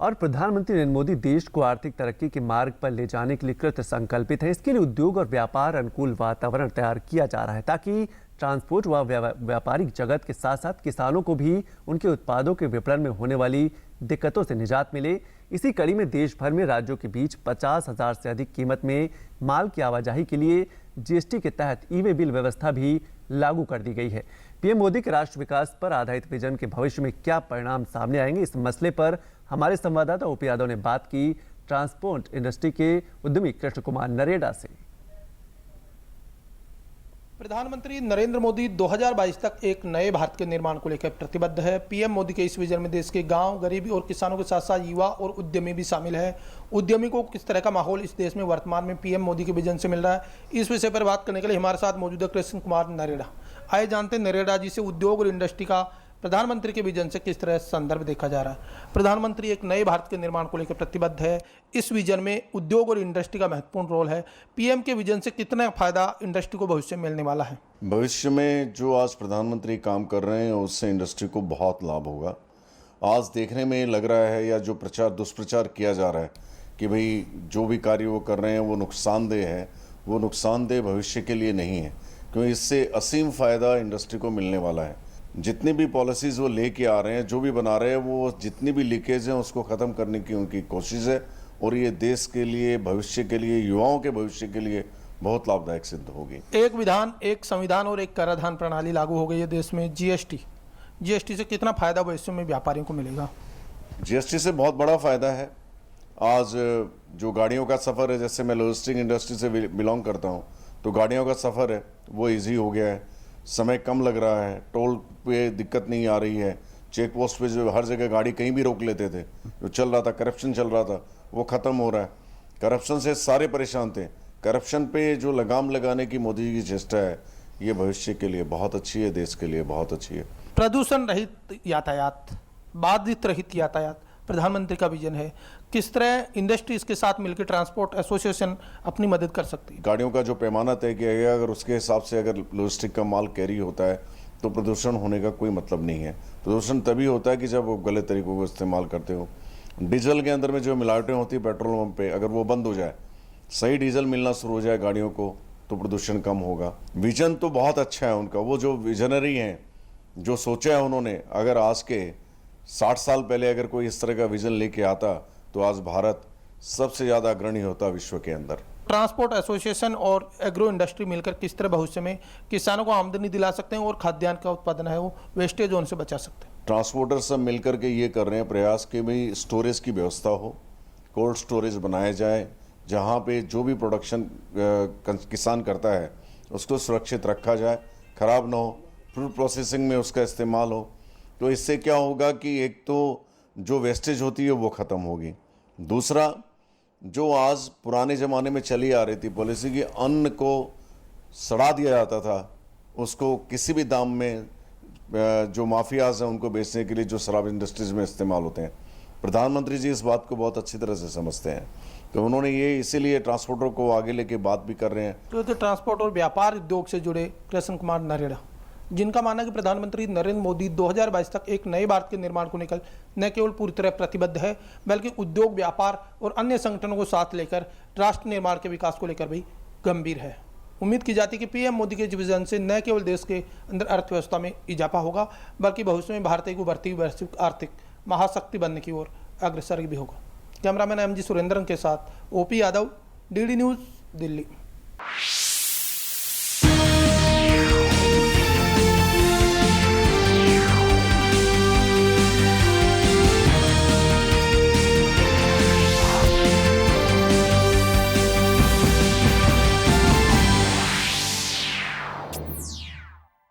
और प्रधानमंत्री नरेंद्र मोदी देश को आर्थिक तरक्की के मार्ग पर ले जाने के लिए कृत संकल्पित है। इसके लिए उद्योग और व्यापार अनुकूल वातावरण तैयार किया जा रहा है ताकि ट्रांसपोर्ट व व्यापारिक जगत के साथ साथ किसानों को भी उनके उत्पादों के विपणन में होने वाली दिक्कतों से निजात मिले। इसी कड़ी में देश भर में राज्यों के बीच 50,000 से अधिक कीमत में माल की आवाजाही के लिए जीएसटी के तहत ई-वे बिल व्यवस्था भी लागू कर दी गई है। पीएम मोदी के राष्ट्र विकास पर आधारित विजन के भविष्य में क्या परिणाम सामने आएंगे, इस मसले पर हमारे संवाददाता ओपी यादव ने बात की ट्रांसपोर्ट इंडस्ट्री के उद्यमी कृष्ण कुमार नरेडा से। प्रधानमंत्री नरेंद्र मोदी 2022 तक एक नए भारत के निर्माण को लेकर प्रतिबद्ध है। पीएम मोदी के इस विजन में देश के गांव, गरीबी और किसानों के साथ साथ युवा और उद्यमी भी शामिल है। उद्यमी को किस तरह का माहौल इस देश में वर्तमान में पीएम मोदी के विजन से मिल रहा है, इस विषय पर बात करने के लिए हमारे साथ मौजूद है कृष्ण कुमार नरेडा। आइए जानते हैं नरेडा जी से उद्योग और इंडस्ट्री का प्रधानमंत्री के विजन से किस तरह संदर्भ देखा जा रहा है। प्रधानमंत्री एक नए भारत के निर्माण को लेकर प्रतिबद्ध है। इस विजन में उद्योग और इंडस्ट्री का महत्वपूर्ण रोल है। पीएम के विजन से कितना फायदा इंडस्ट्री को भविष्य में मिलने वाला है? भविष्य में जो आज प्रधानमंत्री काम कर रहे हैं उससे इंडस्ट्री को बहुत लाभ होगा। आज देखने में लग रहा है या जो प्रचार दुष्प्रचार किया जा रहा है कि भाई जो भी कार्य वो कर रहे हैं वो नुकसानदेह है, वो नुकसानदेह भविष्य के लिए नहीं है, क्योंकि इससे असीम फायदा इंडस्ट्री को मिलने वाला है। जितनी भी पॉलिसीज़ वो लेके आ रहे हैं, जो भी बना रहे हैं, वो जितनी भी लीकेज हैं उसको ख़त्म करने की उनकी कोशिश है और ये देश के लिए, भविष्य के लिए, युवाओं के भविष्य के लिए बहुत लाभदायक सिद्ध होगी। एक विधान, एक संविधान और एक कराधान प्रणाली लागू हो गई है देश में। जीएसटी से कितना फायदा भविष्य में व्यापारियों को मिलेगा? जीएसटी से बहुत बड़ा फायदा है। आज जो गाड़ियों का सफ़र है, जैसे मैं लॉजिस्टिक इंडस्ट्री से बिलोंग करता हूँ, तो गाड़ियों का सफ़र है वो ईजी हो गया है, समय कम लग रहा है, टोल पे दिक्कत नहीं आ रही है, चेक पोस्ट पे जो हर जगह गाड़ी कहीं भी रोक लेते थे, जो चल रहा था, करप्शन चल रहा था, वो ख़त्म हो रहा है। करप्शन से सारे परेशान थे। करप्शन पे जो लगाम लगाने की मोदी जी की चेष्टा है, ये भविष्य के लिए बहुत अच्छी है, देश के लिए बहुत अच्छी है। प्रदूषण रहित यातायात, बाधित रहित यातायात प्रधानमंत्री का विजन है। किस तरह इंडस्ट्री इसके साथ मिलकर ट्रांसपोर्ट एसोसिएशन अपनी मदद कर सकती है? गाड़ियों का जो पैमाना तय किया गया, अगर उसके हिसाब से अगर लॉजिस्टिक का माल कैरी होता है तो प्रदूषण होने का कोई मतलब नहीं है। प्रदूषण तभी होता है कि जब वो गलत तरीकों को इस्तेमाल करते हो। डीजल के अंदर में जो मिलावटें होती है पेट्रोल पंप पे, अगर वो बंद हो जाए, सही डीजल मिलना शुरू हो जाए गाड़ियों को, तो प्रदूषण कम होगा। विजन तो बहुत अच्छा है उनका। वो जो विजनरी हैं, जो सोचा है उन्होंने, अगर आज के 60 साल पहले अगर कोई इस तरह का विजन लेके आता तो आज भारत सबसे ज़्यादा अग्रणी होता विश्व के अंदर। ट्रांसपोर्ट एसोसिएशन और एग्रो इंडस्ट्री मिलकर किस तरह भविष्य में किसानों को आमदनी दिला सकते हैं और खाद्यान्न का उत्पादन है वो वेस्टेज जोन से बचा सकते हैं? ट्रांसपोर्टर सब मिलकर के ये कर रहे हैं प्रयास कि भाई स्टोरेज की व्यवस्था हो, कोल्ड स्टोरेज बनाया जाए, जहाँ पे जो भी प्रोडक्शन किसान करता है उसको सुरक्षित रखा जाए, ख़राब ना हो, फूड प्रोसेसिंग में उसका इस्तेमाल हो। तो इससे क्या होगा कि एक तो जो वेस्टेज होती है वो ख़त्म होगी। दूसरा, जो आज पुराने ज़माने में चली आ रही थी पॉलिसी की, अन्न को सड़ा दिया जाता था, उसको किसी भी दाम में जो माफियाज हैं उनको बेचने के लिए जो शराब इंडस्ट्रीज़ में इस्तेमाल होते हैं, प्रधानमंत्री जी इस बात को बहुत अच्छी तरह से समझते हैं। तो उन्होंने ये इसीलिए ट्रांसपोर्टर को आगे लेके बात भी कर रहे हैं। तो ट्रांसपोर्ट और व्यापार उद्योग से जुड़े कृष्ण कुमार नरेडा, जिनका मानना है कि प्रधानमंत्री नरेंद्र मोदी 2022 तक एक नए भारत के निर्माण को लेकर न केवल पूरी तरह प्रतिबद्ध है, बल्कि उद्योग, व्यापार और अन्य संगठनों को साथ लेकर राष्ट्र निर्माण के विकास को लेकर भी गंभीर है। उम्मीद की जाती है कि पीएम मोदी के विजन से न केवल देश के अंदर अर्थव्यवस्था में इजाफा होगा, बल्कि भविष्य में भारत एक उभरती वैश्विक आर्थिक महाशक्ति बनने की ओर अग्रसर भी होगा। कैमरामैन एमजी सुरेंद्रन के साथ OP Yadav, DD news, Delhi.